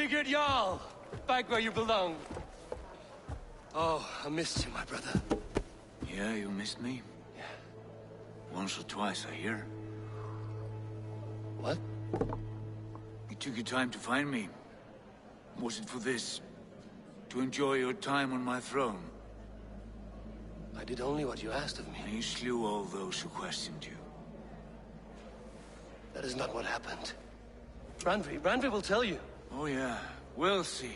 Sigurd Jarl! Back where you belong. Oh, I missed you, my brother. Yeah, you missed me? Yeah. Once or twice, I hear. What? You took your time to find me. Was it for this? To enjoy your time on my throne? I did only what you asked of me. And you slew all those who questioned you. That is not what happened. Randvi will tell you. Oh yeah, we'll see.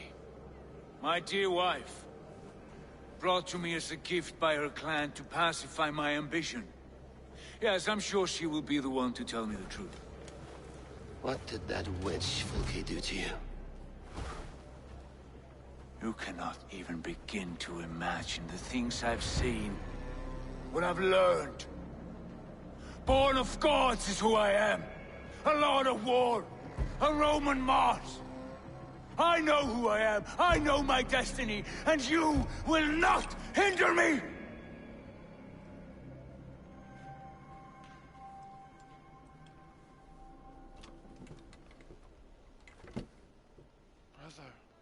My dear wife, brought to me as a gift by her clan to pacify my ambition. Yes, I'm sure she will be the one to tell me the truth. What did that witch Fulke do to you? You cannot even begin to imagine the things I've seen. What I've learned. Born of gods is who I am. A lord of war. A Roman Mars. I know who I am. I know my destiny. And you will not hinder me!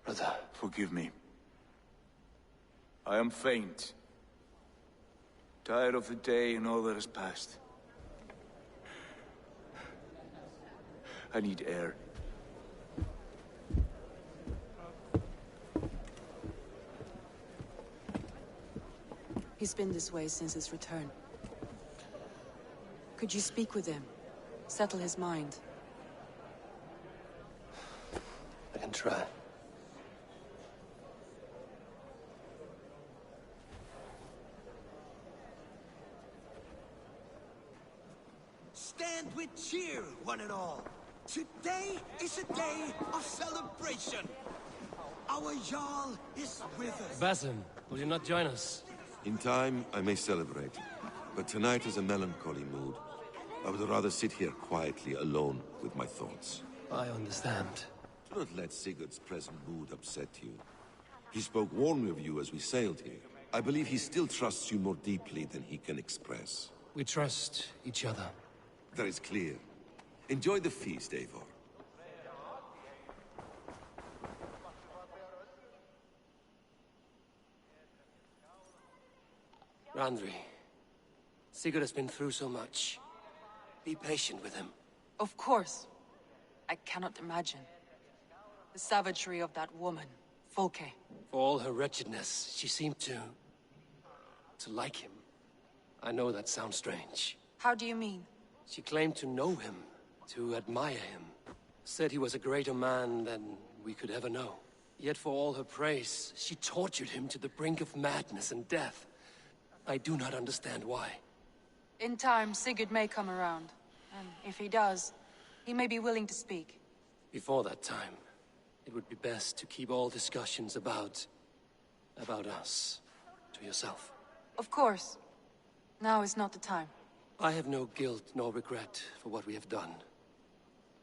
Brother. Forgive me. I am faint. Tired of the day and all that has passed. I need air. He's been this way since his return. Could you speak with him? Settle his mind? I can try. Stand with cheer, one and all. Today is a day of celebration. Our Jarl is with us. Basim, will you not join us? In time, I may celebrate. But tonight is a melancholy mood. I would rather sit here quietly, alone, with my thoughts. I understand. Do not let Sigurd's present mood upset you. He spoke warmly of you as we sailed here. I believe he still trusts you more deeply than he can express. We trust each other. That is clear. Enjoy the feast, Eivor. Randvi, Sigurd has been through so much. Be patient with him. Of course. I cannot imagine. The savagery of that woman, Fulke. For all her wretchedness, she seemed to like him. I know that sounds strange. How do you mean? She claimed to know him, to admire him. Said he was a greater man than we could ever know. Yet for all her praise, she tortured him to the brink of madness and death. I do not understand why. In time, Sigurd may come around. And if he does, he may be willing to speak. Before that time, it would be best to keep all discussions about us to yourself. Of course. Now is not the time. I have no guilt nor regret for what we have done.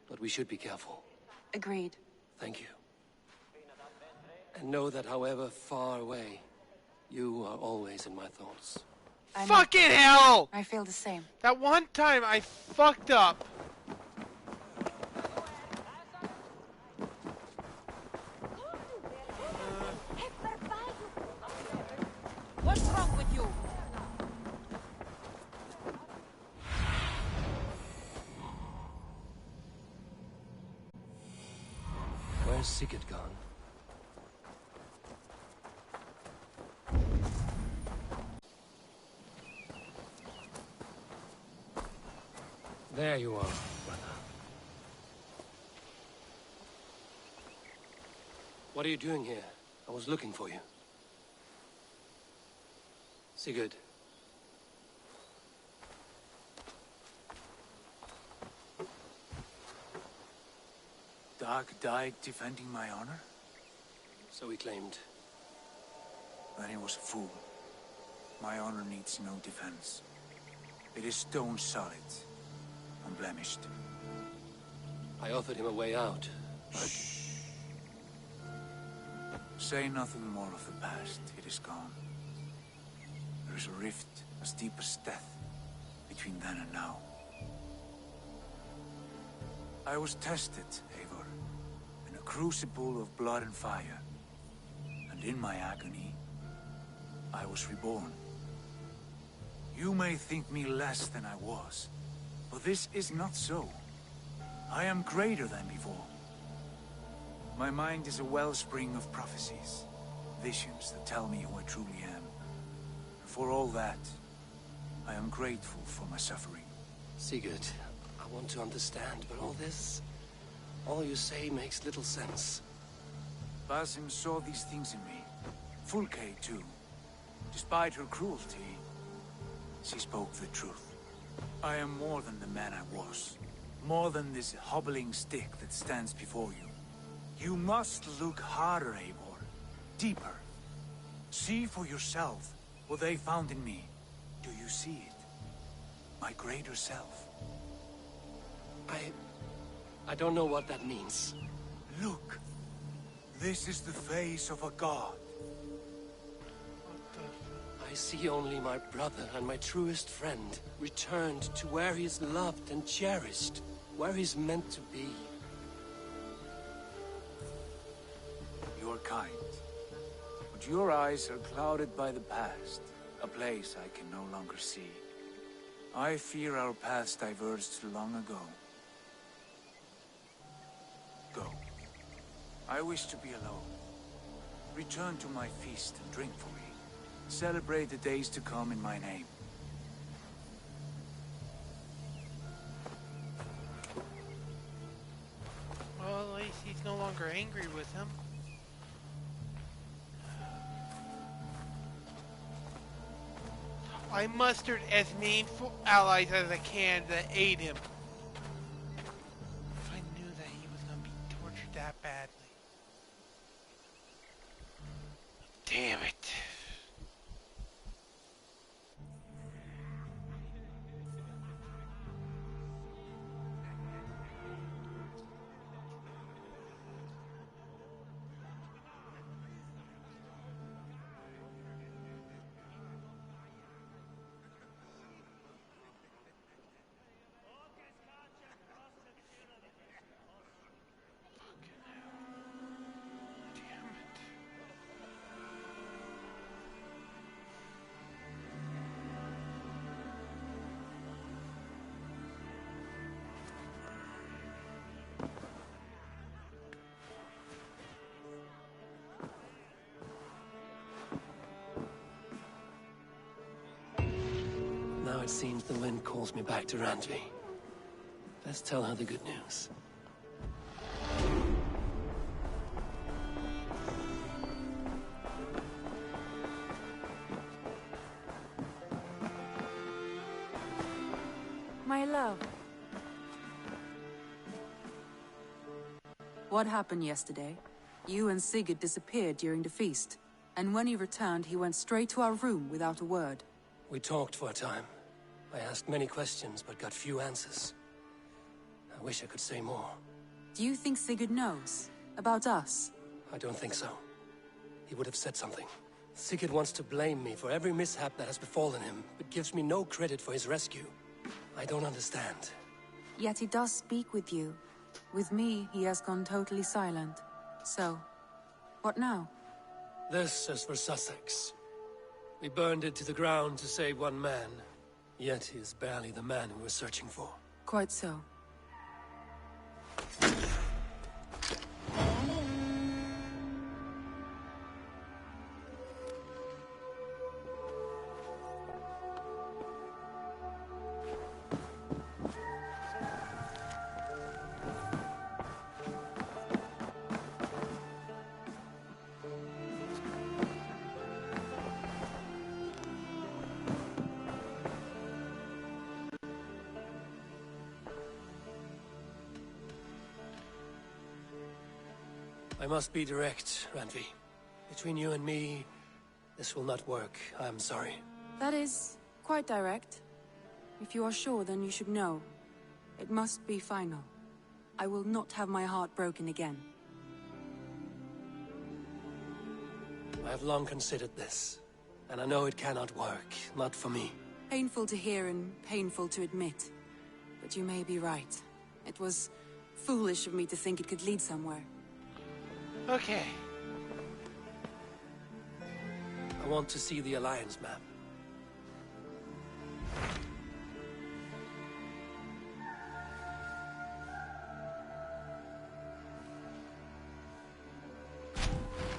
But we should be careful. Agreed. Thank you. And know that however far away, you are always in my thoughts. Fucking hell! I feel the same. That one time I fucked up. What's wrong with you? Where's Sigurd gone? There you are, brother. What are you doing here? I was looking for you. Sigurd. Dag died defending my honor? So he claimed. Then he was a fool. My honor needs no defense. It is stone solid. Unblemished. I offered him a way out, but... Shh. Say nothing more of the past. It is gone. There is a rift as deep as death between then and now. I was tested, Eivor, in a crucible of blood and fire. And in my agony, I was reborn. You may think me less than I was, but this is not so. I am greater than before. My mind is a wellspring of prophecies, visions that tell me who I truly am. For all that, I am grateful for my suffering. Sigurd, I want to understand, but all you say makes little sense. Basim saw these things in me. Fulke, too. Despite her cruelty, she spoke the truth. I am more than the man I was. More than this hobbling stick that stands before you. You must look harder, Eivor. Deeper. See for yourself what they found in me. Do you see it? My greater self. I don't know what that means. Look. This is the face of a god. I see only my brother and my truest friend returned to where he is loved and cherished, where he's meant to be. You are kind, but your eyes are clouded by the past, a place I can no longer see. I fear our paths diverged long ago. Go. I wish to be alone. Return to my feast and drink for me. Celebrate the days to come in my name. Well, at least he's no longer angry with him. I mustered as many allies as I can to aid him. If I knew that he was going to be tortured that badly. Damn it. Now it seems the wind calls me back to Randvi. Let's tell her the good news. My love. What happened yesterday? You and Sigurd disappeared during the feast. And when he returned, he went straight to our room without a word. We talked for a time. I asked many questions, but got few answers. I wish I could say more. Do you think Sigurd knows? About us? I don't think so. He would have said something. Sigurd wants to blame me for every mishap that has befallen him, but gives me no credit for his rescue. I don't understand. Yet he does speak with you. With me, he has gone totally silent. So, what now? This is for Sussex. We burned it to the ground to save one man. Yet he is barely the man we were searching for. Quite so. I must be direct, Randvi. Between you and me, this will not work. I'm sorry. That is quite direct. If you are sure, then you should know. It must be final. I will not have my heart broken again. I have long considered this, and I know it cannot work. Not for me. Painful to hear and painful to admit. But you may be right. It was foolish of me to think it could lead somewhere. Okay. I want to see the Alliance map.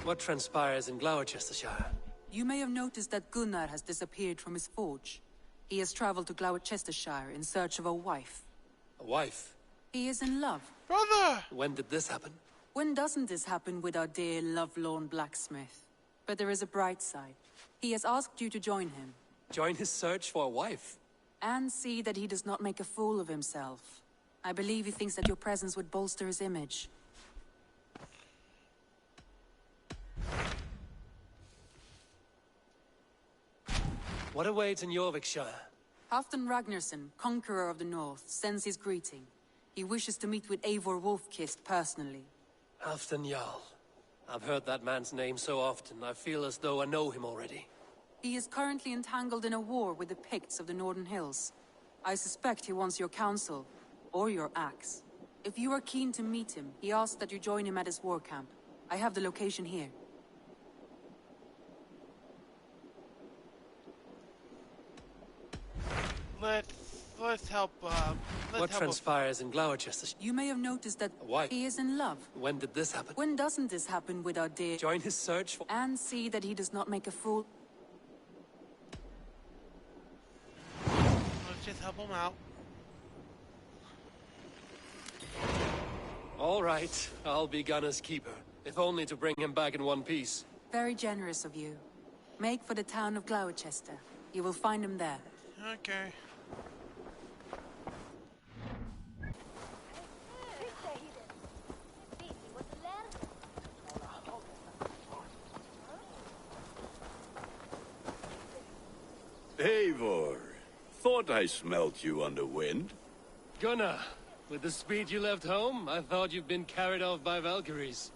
What transpires in Gloucestershire? You may have noticed that Gunnar has disappeared from his forge. He has traveled to Gloucestershire in search of a wife. A wife? He is in love. Brother! When did this happen? When doesn't this happen with our dear, lovelorn blacksmith? But there is a bright side. He has asked you to join him. Join his search for a wife? And see that he does not make a fool of himself. I believe he thinks that your presence would bolster his image. What awaits in Jorvikshire? Halfdan Ragnarsson, conqueror of the north, sends his greeting. He wishes to meet with Eivor Wolfkist personally. Halfdan Jarl. I've heard that man's name so often, I feel as though I know him already. He is currently entangled in a war with the Picts of the Northern Hills. I suspect he wants your counsel, or your axe. If you are keen to meet him, he asks that you join him at his war camp. I have the location here. Let's help, What transpires in Gloucestershire? You may have noticed that A wife? he is in love. When did this happen? When doesn't this happen with our dear... Join his search for... And see that he does not make a fool... Let's just help him out. All right, I'll be Gunnar's keeper, if only to bring him back in one piece. Very generous of you. Make for the town of Gloucester. You will find him there. Okay. Eivor, thought I smelt you on the wind. Gunnar, with the speed you left home, I thought you'd been carried off by Valkyries.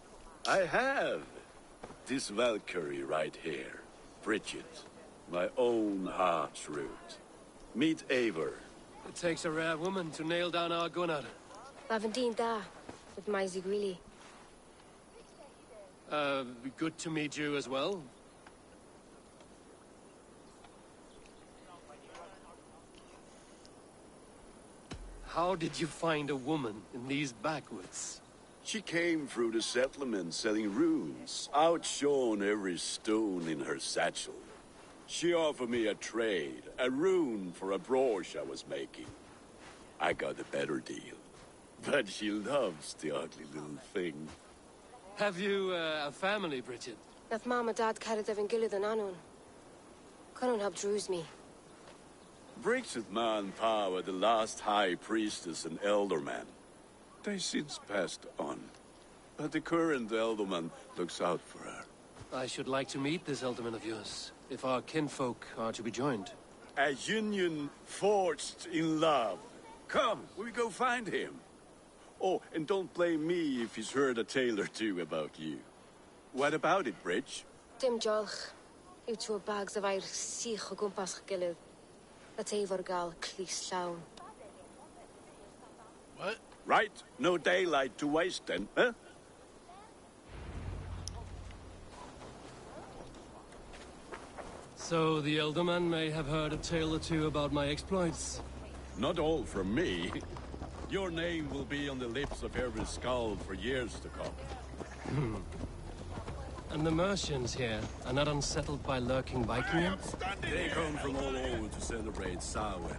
I have. This Valkyrie right here, Bridget, my own heart's root. Meet Eivor. It takes a rare woman to nail down our Gunnar. Lavendine da, with my Zigwili. Good to meet you as well. How did you find a woman in these backwoods? She came through the settlement selling runes, outshone every stone in her satchel. She offered me a trade, a rune for a brooch I was making. I got a better deal. But she loves the ugly little thing. Have you a family, Bridget? Nath mom and dad carried Evan Gillid and Anun. Couldn't help drews me. Bridget man power, the last high priestess and elderman. They since passed on. But the current elderman looks out for her. I should like to meet this elderman of yours, if our kinfolk are to be joined. A union forged in love. Come, we go find him. Oh, and don't blame me if he's heard a tale or two about you. What about it, Bridge? Dim jolch. You two bags of air sich o gwmpas Gillid. That Eivor gal clis llawn. What? Right, no daylight to waste then, huh? So the elderman may have heard a tale or two about my exploits. Not all from me. Your name will be on the lips of every skald for years to come. And the Mercians here are not unsettled by lurking Vikings? They come from all over to celebrate Samhain.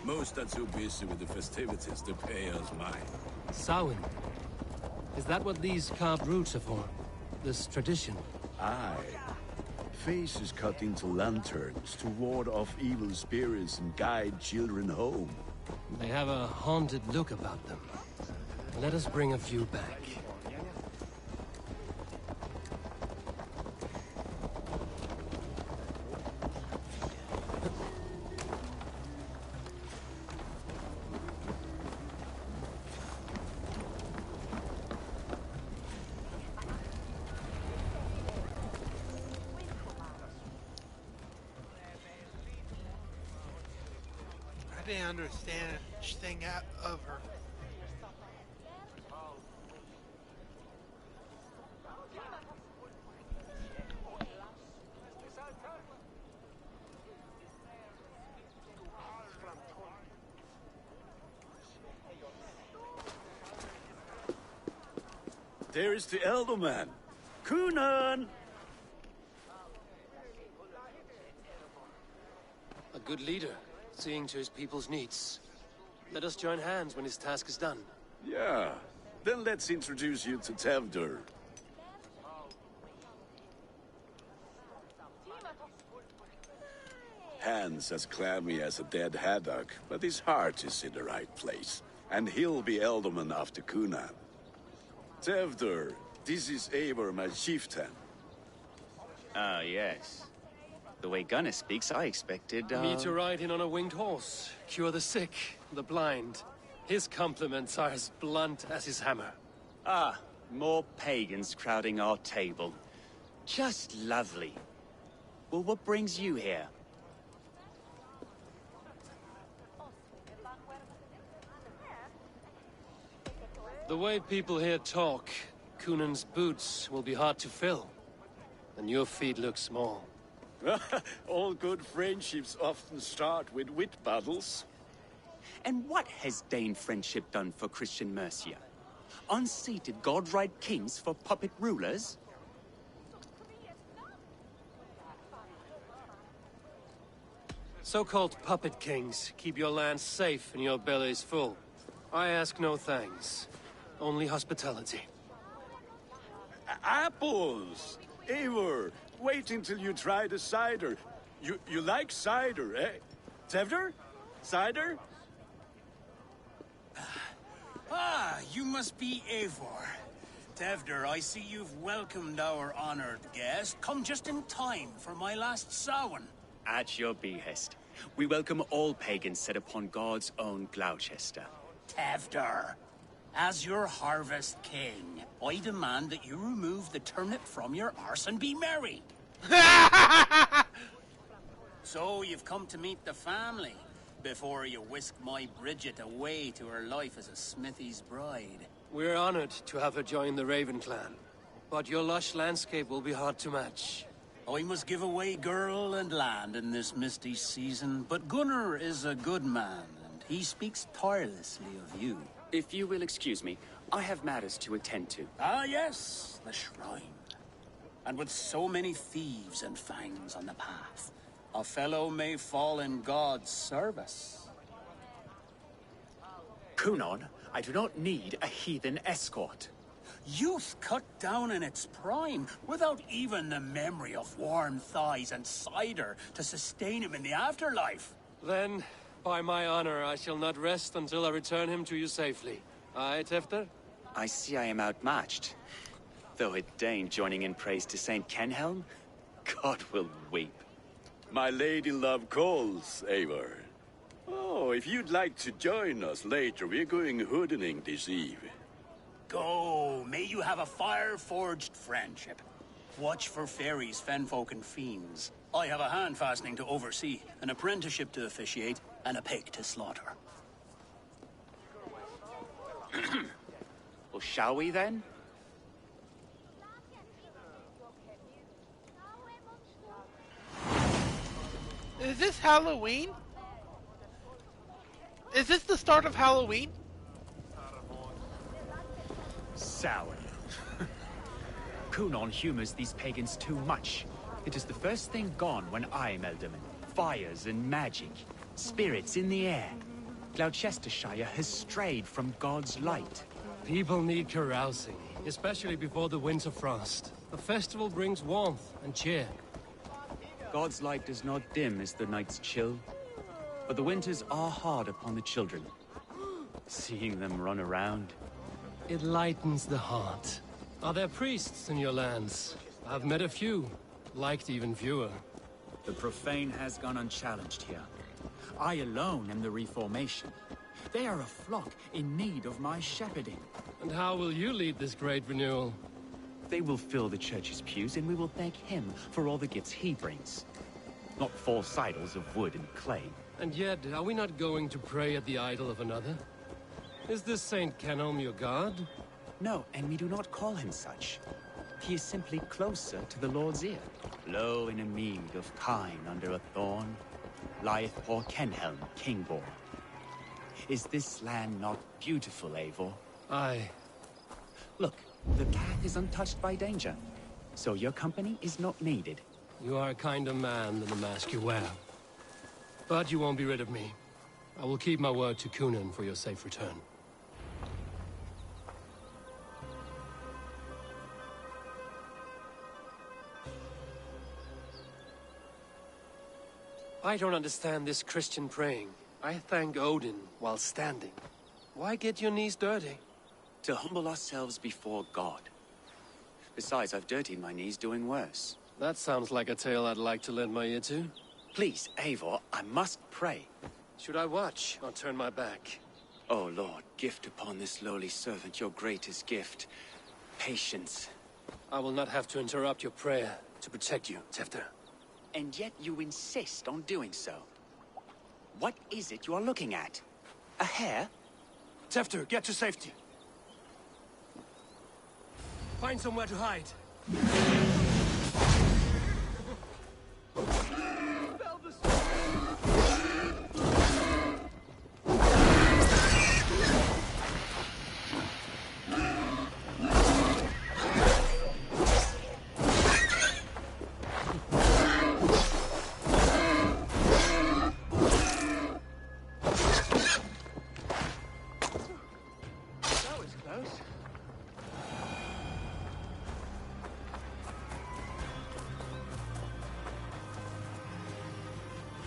Most are too busy with the festivities to pay us mind. Samhain? Is that what these carved roots are for? This tradition? Aye. Faces cut into lanterns to ward off evil spirits and guide children home. They have a haunted look about them. Let us bring a few back. I didn't understand a thing out of her. there is the elder man. Gunnar! A good leader, seeing to his people's needs. Let us join hands when his task is done. Yeah. Then let's introduce you to Tevdur. Hands as clammy as a dead haddock, but his heart is in the right place. And he'll be Elderman after Gunnar. Tevdur, this is Eivor, my chieftain. Ah, yes. The way Gunnar speaks, I expected, Me to ride in on a winged horse, cure the sick, the blind. His compliments are as blunt as his hammer. Ah, more pagans crowding our table. Just lovely. Well, what brings you here? The way people here talk, Cunan's boots will be hard to fill. And your feet look small. All good friendships often start with wit battles. And what has Dane friendship done for Christian Mercia? Unseated god-right kings for puppet rulers? So-called puppet kings keep your lands safe and your bellies full. I ask no thanks, only hospitality. Apples! Eivor, wait until you try the cider. You like cider, eh? Tevdur? Cider? Ah, you must be Eivor. Tevdur, I see you've welcomed our honored guest. Come just in time for my last Samhain. At your behest. We welcome all pagans set upon God's own Gloucester. Tevdur, as your harvest king, I demand that you remove the turnip from your arse and be merry. So you've come to meet the family before you whisk my Bridget away to her life as a smithy's bride. We're honored to have her join the Raven clan. But your lush landscape will be hard to match. I must give away girl and land in this misty season, but Gunnar is a good man, and he speaks tirelessly of you. If you will excuse me, I have matters to attend to. Ah, yes, the shrine. And with so many thieves and fangs on the path, a fellow may fall in God's service. Kunon, I do not need a heathen escort. Youth cut down in its prime, without even the memory of warm thighs and cider to sustain him in the afterlife. Then, by my honor, I shall not rest until I return him to you safely. Aye, Tefter? I see I am outmatched. Though a Dane joining in praise to Saint Kenhelm, God will weep. My lady love calls, Eivor. Oh, if you'd like to join us later, we're going hoodening this eve. Go, may you have a fire-forged friendship. Watch for fairies, fenfolk, and fiends. I have a hand fastening to oversee, an apprenticeship to officiate, and a pig to slaughter. Well, shall we then? Is this Halloween? Is this the start of Halloween? Sour. Kunon humors these pagans too much. It is the first thing gone when I am Elderman. Fires and magic. Spirits in the air. Gloucestershire has strayed from God's light. People need carousing, especially before the winter frost. The festival brings warmth and cheer. God's light does not dim as the nights chill, but the winters are hard upon the children. Seeing them run around. It lightens the heart. Are there priests in your lands? I've met a few, liked even fewer. The profane has gone unchallenged here. I alone am the reformation. They are a flock in need of my shepherding. And how will you lead this great renewal? They will fill the church's pews, and we will thank him for all the gifts he brings. Not false idols of wood and clay. And yet, are we not going to pray at the idol of another? Is this Saint Kenhelm your god? No, and we do not call him such. He is simply closer to the Lord's ear. Low in a mead of kine under a thorn, lieth poor Kenhelm, king-born. Is this land not beautiful, Eivor? Aye. Look, The cat is untouched by danger, so your company is not needed. You are a kinder man than the mask you wear. But you won't be rid of me. I will keep my word to Gunnar for your safe return. I don't understand this Christian praying. I thank Odin while standing. Why get your knees dirty? To humble ourselves before God. Besides, I've dirtied my knees doing worse. That sounds like a tale I'd like to lend my ear to. Please, Eivor, I must pray. Should I watch or turn my back? Oh Lord, gift upon this lowly servant your greatest gift. Patience. I will not have to interrupt your prayer to protect you, Tefter. And yet you insist on doing so. What is it you are looking at? A hare? Tefter, get to safety. Find somewhere to hide.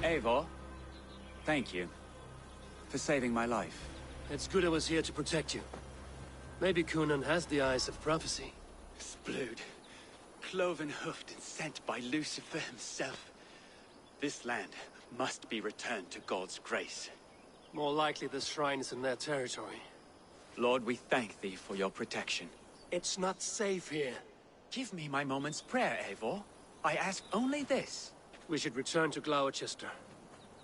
Eivor, thank you for saving my life. It's good I was here to protect you. Maybe Gunnar has the eyes of prophecy. Splood, cloven-hoofed and sent by Lucifer himself. This land must be returned to God's grace. More likely the shrine is in their territory. Lord, we thank thee for your protection. It's not safe here. Give me my moment's prayer, Eivor. I ask only this. We should return to Gloucester.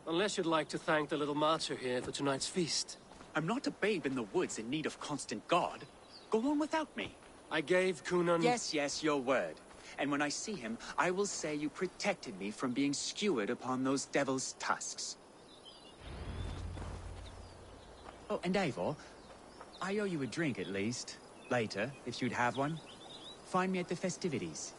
Unless you'd like to thank the little martyr here for tonight's feast. I'm not a babe in the woods in need of constant guard. Go on without me. I gave Gunnar... Yes, your word. And when I see him, I will say you protected me from being skewered upon those devil's tusks. Oh, and Eivor, I owe you a drink at least. Later, if you'd have one. Find me at the festivities.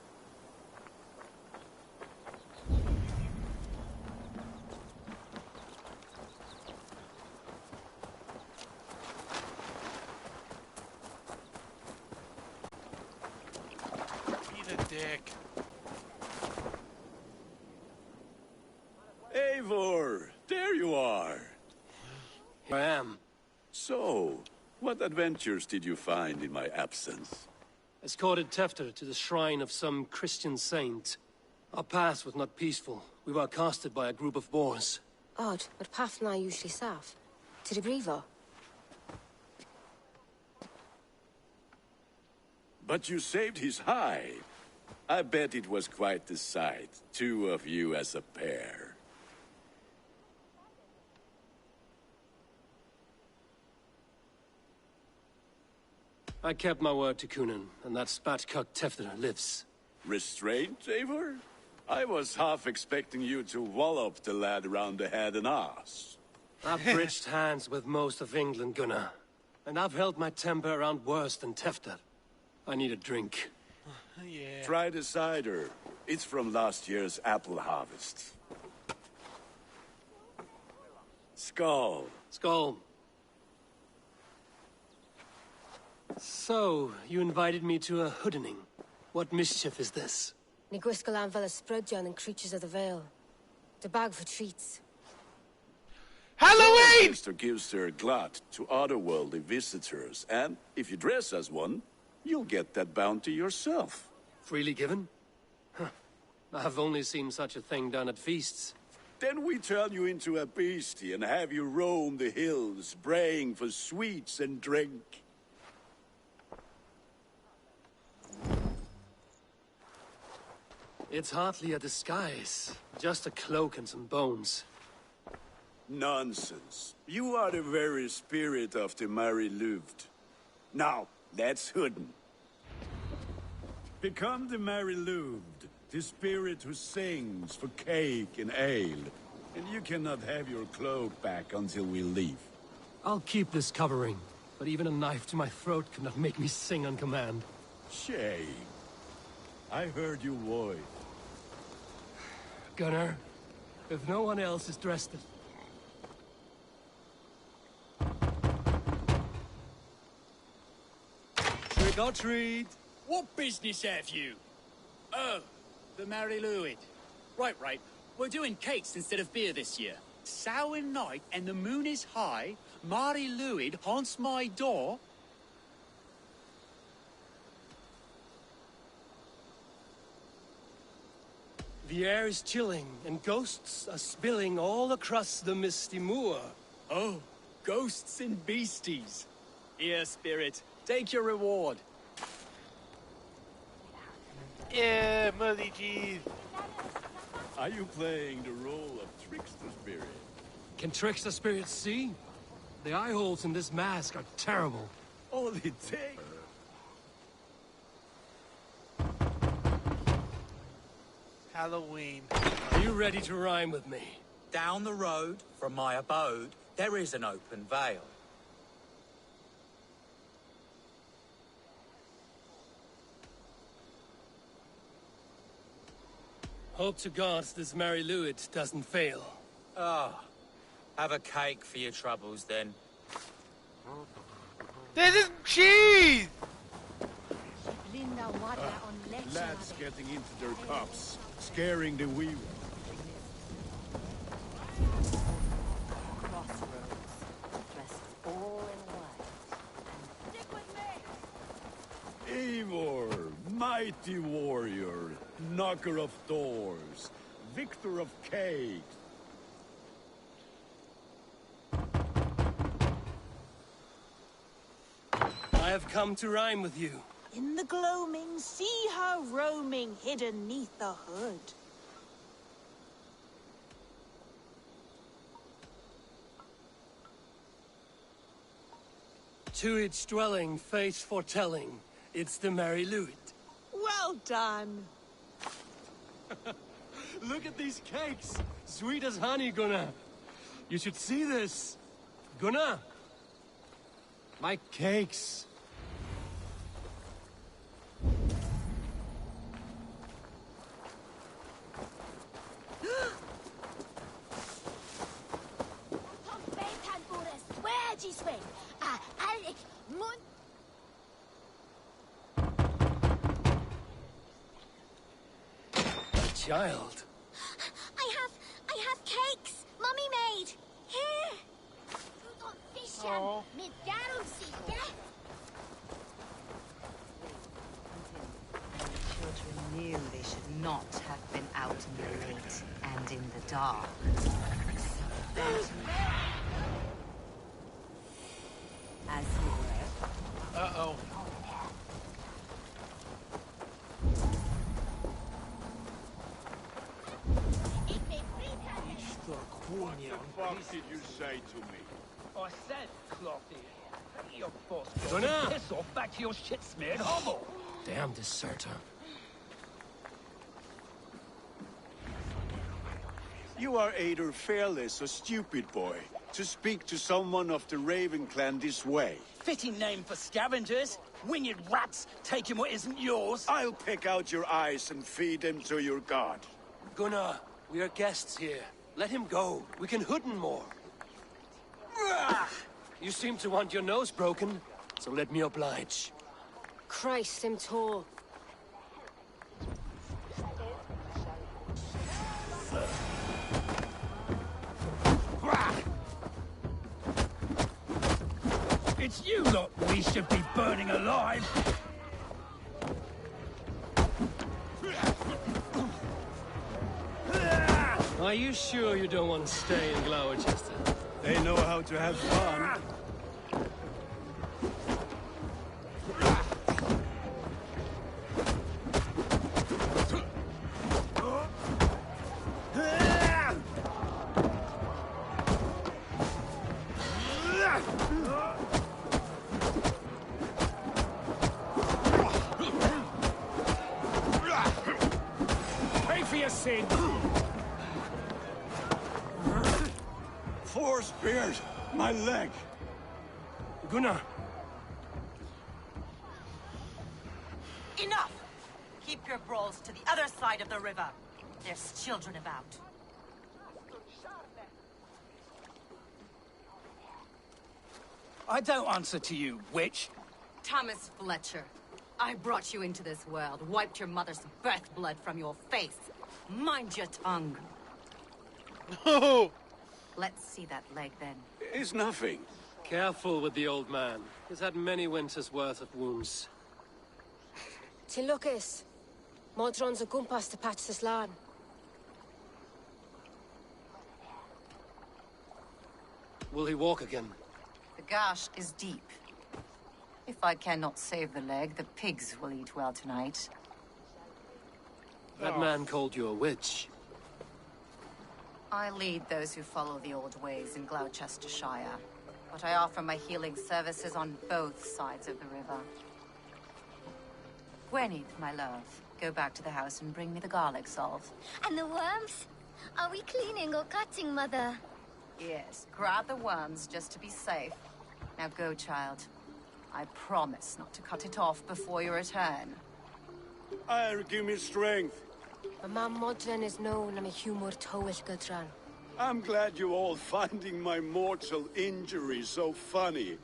Dick. Eivor, there you are. Here I am. So, what adventures did you find in my absence? Escorted Tefter to the shrine of some Christian saint. Our past was not peaceful. We were accosted by a group of boars. Odd, but path na usually safe. To the brievo. But you saved his hide. I bet it was quite the sight, two of you as a pair. I kept my word to Gunnar, and that spatcock Tefter lives. Restraint, Eivor? I was half expecting you to wallop the lad around the head and ass. I've bridged hands with most of England, Gunnar. And I've held my temper around worse than Tefter. I need a drink. Yeah. Try the cider. It's from last year's apple harvest. Skull. Skull. So, you invited me to a hoodening. What mischief is this? Ni gwisgalan fel ysbrydion and creatures of the Vale. The bag for treats. Halloween! Mr. gives their glut to otherworldly visitors, and if you dress as one, you'll get that bounty yourself. Freely given? Huh. I've only seen such a thing done at feasts. Then we turn you into a beastie and have you roam the hills, braying for sweets and drink. It's hardly a disguise. Just a cloak and some bones. Nonsense. You are the very spirit of the Mary Louved. Now, that's hidden. Become the Mary Louved, the spirit who sings for cake and ale. And you cannot have your cloak back until we leave. I'll keep this covering, but even a knife to my throat cannot make me sing on command. Shame. I heard your voice. Gunnar, if no one else is dressed as... Trick or treat! What business have you? Oh, the Mary Lwyd. Right. We're doing cakes instead of beer this year. Samhain night and the moon is high. Mary Lwyd haunts my door. The air is chilling, and ghosts are spilling all across the misty moor. Oh, ghosts and beasties. Here, spirit, take your reward. Yeah, Muddy G's. Are you playing the role of trickster spirit? Can trickster spirits see? The eye holes in this mask are terrible. All it takes. Halloween. Are you ready to rhyme with me? Down the road from my abode, there is an open vale. Hope to God this Mary Lwyd doesn't fail. Ah, have a cake for your troubles then. This is cheese! Lads getting into their cups, scaring the wee ones. Eivor, mighty warrior, knocker of doors, victor of cakes. I have come to rhyme with you. In the gloaming, see her roaming hidden neath the hood. To each dwelling, fate foretelling, it's the Mary Lwyd. Well done. Look at these cakes! Sweet as honey, Gunnar. You should see this. Gunnar! My cakes. Child. I have cakes. Mummy made. Here. Oh. Children knew they should not have been out in the late and in the dark. As you were. Uh-oh. What the fuck did you say to me? I said, Clothy, your boss Gunnar! piss off back to your shit-smeared hovel. Damn deserter. You are either fearless or stupid, boy, to speak to someone of the Raven clan this way. Fitting name for scavengers. Winged rats taking what isn't yours. I'll pick out your eyes and feed them to your god. Gunnar, we are guests here. Let him go. We can hood him more. You seem to want your nose broken, so let me oblige. Christ, him tall. It's you lot we should be burning alive. Are you sure you don't want to stay in Gloucester? They know how to have fun. Pay for your sin. Four spears! My leg! Gunnar! Enough! Keep your brawls to the other side of the river. There's children about. I don't answer to you, witch. Thomas Fletcher, I brought you into this world, wiped your mother's birth blood from your face. Mind your tongue. No! Let's see that leg, then. It's nothing. Careful with the old man. He's had many winters' worth of wounds. Till Lucas. Modron's a gumpas to patch this land. Will he walk again? The gash is deep. If I cannot save the leg, the pigs will eat well tonight. That man called you a witch. I lead those who follow the old ways in Gloucestershire, but I offer my healing services on both sides of the river. Gweneth, my love, go back to the house and bring me the garlic salt. And the worms? Are we cleaning or cutting, Mother? Yes, grab the worms just to be safe. Now go, child. I promise not to cut it off before you return. Give me strength. My mam Modron is known I'm a humor towish Gudran. I'm glad you're all finding my mortal injury so funny.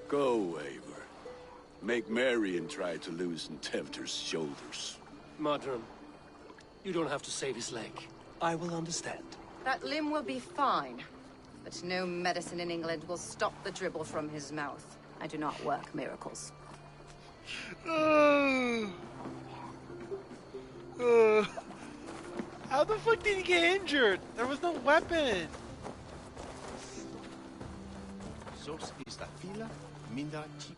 Go, Eivor. Make merry and try to loosen Tevder's shoulders. Modron, you don't have to save his leg. I will understand. That limb will be fine, but no medicine in England will stop the dribble from his mouth. I do not work miracles. How the fuck did he get injured? There was no weapon. Zoals is dat fila minder cheap.